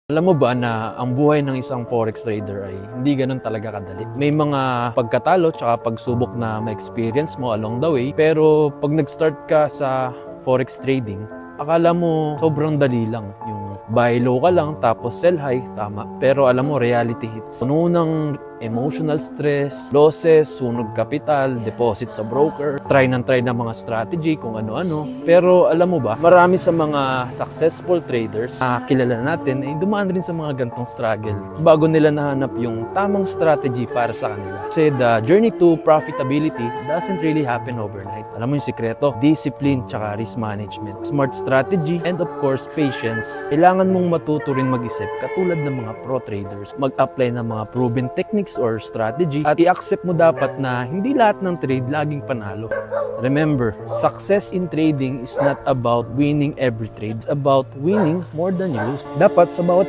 Alam mo ba na ang buhay ng isang forex trader ay hindi ganun talaga kadali? May mga pagkatalo tsaka pagsubok na ma-experience mo along the way. Pero pag nag-start ka sa forex trading, akala mo sobrang dali lang. Yung buy low ka lang tapos sell high, tama. Pero alam mo, reality hits. Puno ng emotional stress, losses, sunog kapital, deposit sa broker, try ng mga strategy kung ano-ano. Pero alam mo ba, marami sa mga successful traders na kilala natin ay dumaan rin sa mga gantong struggle bago nila nahanap yung tamang strategy para sa kanila. Kasi the journey to profitability doesn't really happen overnight. Alam mo yung sikreto? Discipline tsaka risk management, smart strategy, and of course, patience. Kailangan mong matuto rin mag-isip katulad ng mga pro traders. Mag-apply ng mga proven techniques or strategy at i-accept mo dapat na hindi lahat ng trade laging panalo. Remember, success in trading is not about winning every trade. It's about winning more than you lose. Dapat sa bawat